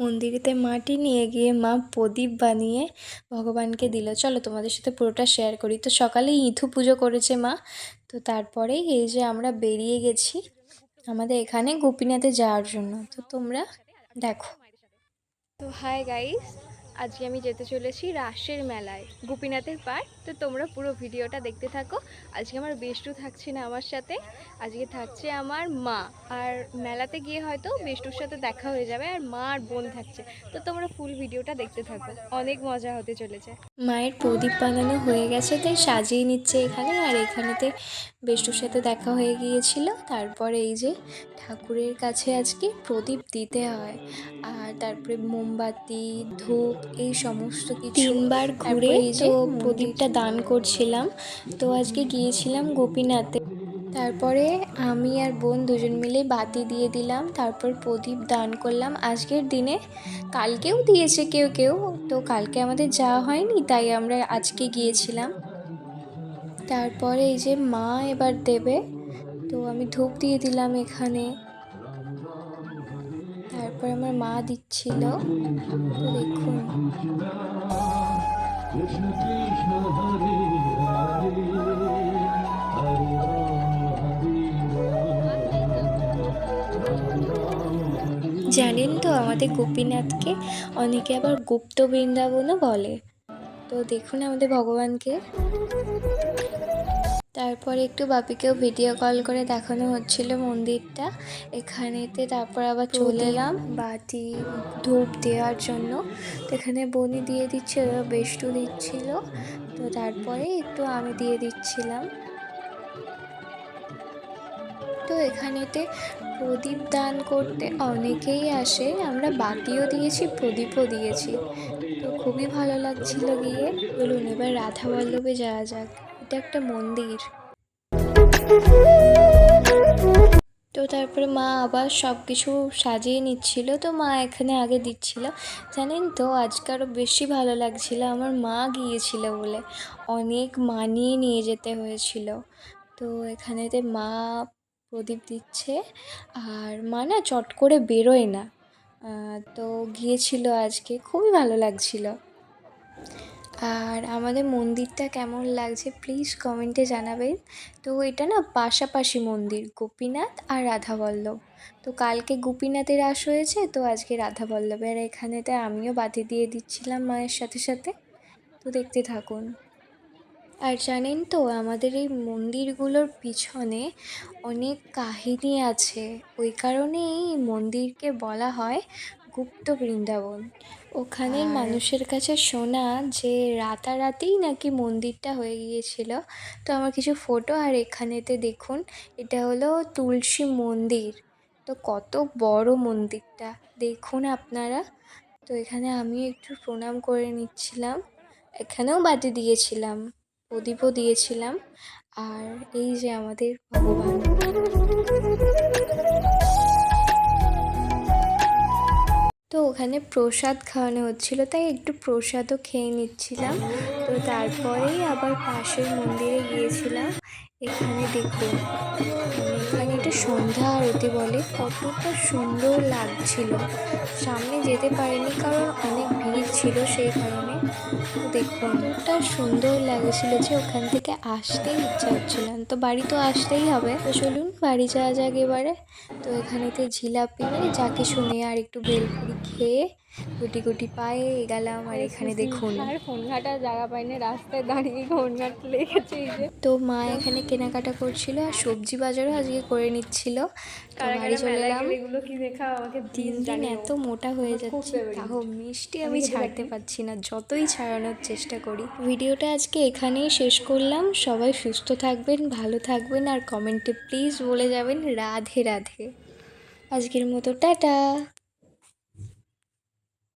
মন্দিরেতে মাটি নিয়ে গিয়ে মা প্রদীপ বানিয়ে ভগবানকে দিল। চলো তোমাদের সাথে পুরোটা শেয়ার করি। তো সকালে ইঁথু পুজো করেছে মা। তো তারপরেই এই যে আমরা বেরিয়ে গেছি আমাদের এখানে গোপীনাথে যাওয়ার জন্য। তো তোমরা দেখো। তো হাই গাইস, আজকে আমি যেতে চলেছি রাসের মেলায় গোপীনাথের পাড়। তো তোমরা পুরো ভিডিওটা দেখতে থাকো। আজকে আমার বেষ্টু থাকছে না আমার সাথে, আজকে থাকছে আমার মা। আর মেলাতে গিয়ে হয়তো বেষ্টুর সাথে দেখা হয়ে যাবে, আর মা আর বোন থাকছে। তো তোমরা ফুল ভিডিওটা দেখতে থাকো, অনেক মজা হতে চলেছে। মায়ের প্রদীপ বানানো হয়ে গেছে, তাই সাজিয়ে নিচ্ছে এখানে। আর এখানেতে বেষ্টুর সাথে দেখা হয়ে গিয়েছিল। তারপরে এই যে ঠাকুরের কাছে আজকে প্রদীপ দিতে হয়, আর তারপরে মোমবাতি, ধূপ, এই সমস্ত কিছু 3বার ঘুরে এই যে প্রদীপটা দান করছিলাম। তো আজকে গিয়েছিলাম গোপীনাথে। তারপরে আমি আর বোন দুজন মিলে বাতি দিয়ে দিলাম, তারপর প্রদীপ দান করলাম আজকের দিনে। কালকেও দিয়েছে কেউ কেউ, তো কালকে আমাদের যাওয়া হয়নি, তাই আমরা আজকে গিয়েছিলাম। তারপরে এই যে মা এবার দেবে, তো আমি ধূপ দিয়ে দিলাম এখানে। তারপর আমার মা দিচ্ছিল, তো দেখুন। জানেন তো আমাদের গোপীনাথকে অনেকে আবার গুপ্ত বৃন্দাবনও বলে। তো দেখুন আমাদের ভগবানকে। তারপরে একটু বাপিকেও ভিডিও কল করে দেখানো হচ্ছিল মন্দিরটা এখানেতে। তারপর আবার চলে এলাম বাতি ধূপ দেওয়ার জন্য। তো এখানে বনি দিয়ে দিচ্ছিল, বেষ্টু দিচ্ছিল, তো তারপরে একটু আমি দিয়ে দিচ্ছিলাম। তো এখানেতে প্রদীপ দান করতে অনেকেই আসে, আমরা বাতিও দিয়েছি, প্রদীপও দিয়েছি। তো খুবই ভালো লাগছিল গিয়ে। বলুন এবার রাধা বল্লভে যাওয়া যাক, এটা একটা মন্দির। তো তারপরে মা আবার সব কিছু সাজিয়ে নিচ্ছিল, তো মা এখানে আগে দিচ্ছিল। জানেন তো আজকে আরও বেশি ভালো লাগছিল, আমার মা গিয়েছিল বলে অনেক মানিয়ে নিয়ে যেতে হয়েছিল। তো এখানেতে মা প্রদীপ দিচ্ছে, আর মা না চট করে বেরোয় না। তো গিয়েছিল আজকে, খুবই ভালো লাগছিল। আর আমাদের মন্দিরটা কেমন লাগছে প্লিজ কমেন্টে জানাবেন। তো এটা না পাশাপাশি মন্দির, গোপীনাথ আর রাধাবল্লভ। তো কালকে গোপীনাথের রাস হয়েছে, তো আজকে রাধাবল্লভের। আর এখানেতে আমিও বাতি দিয়ে দিচ্ছিলাম মায়ের সাথে সাথে। তো দেখতে থাকুন। আর জানেন তো আমাদের এই মন্দিরগুলোর পিছনে অনেক কাহিনী আছে, ওই কারণেই এই মন্দিরকে বলা হয় গুপ্ত বৃন্দাবন। ওখানের মানুষের কাছে শোনা যে রাতারাতিই নাকি মন্দিরটা হয়ে গিয়েছিল। তো আমার কিছু ফটো, আর এখানেতে দেখুন এটা হলো তুলসী মন্দির। তো কত বড় মন্দিরটা দেখুন আপনারা। তো এখানে আমি একটু প্রণাম করে নিচ্ছিলাম, এখানেও বাতি দিয়েছিলাম, প্রদীপও দিয়েছিলাম। আর এই যে আমাদের ভগবান। তো ওখানে প্রসাদ খাওয়ানো হচ্ছিল, তাই একটু প্রসাদও খেয়ে নিচ্ছিলাম। তো তারপরেই আবার পাশের মন্দিরে গিয়েছিলাম। এখানে দেখুন, এখানে এটা সন্ধ্যা আরতি বলে, কতটা সুন্দর লাগছিল। সামনে যেতে পারিনি কারণ অনেক ভিড় ছিল সেই কারণে। তো দেখুন কতটা সুন্দর লাগছিল যে ওখান থেকে আসতেই ইচ্ছা হচ্ছিল না। তো বাড়ি তো আসতেই হবে, তো চলুন বাড়ি যাওয়া যাক এবারে। তো এখানেতে জিলাপি মানে যাকে শুনে আর একটু ভেলপুরি খেয়ে গুটি গুটি পায়ে গেলাম। আর এখানে দেখুন আর ফোন ঘাটার জায়গা পাইনি, রাস্তায় দাঁড়িয়ে ফোন ঘাটতে লেগেছে এই যে। তো মা এখানে কেনাকাটা করছিল, আর সবজি বাজারও আজকে করে নিচ্ছিল। তো বাড়ি চলে এলাম। এগুলো কি দেখা আমাকে দিন দিন এত মোটা হয়ে যাচ্ছি, তাও মিষ্টি আমি ছাড়তে পারছি না, যতই ছাড়ানোর চেষ্টা করি। ভিডিওটা আজকে এখানেই শেষ করলাম। সবাই সুস্থ থাকবেন, ভালো থাকবেন, আর কমেন্টে প্লিজ বলে যাবেন রাধে রাধে। আজকের মতো টাটা।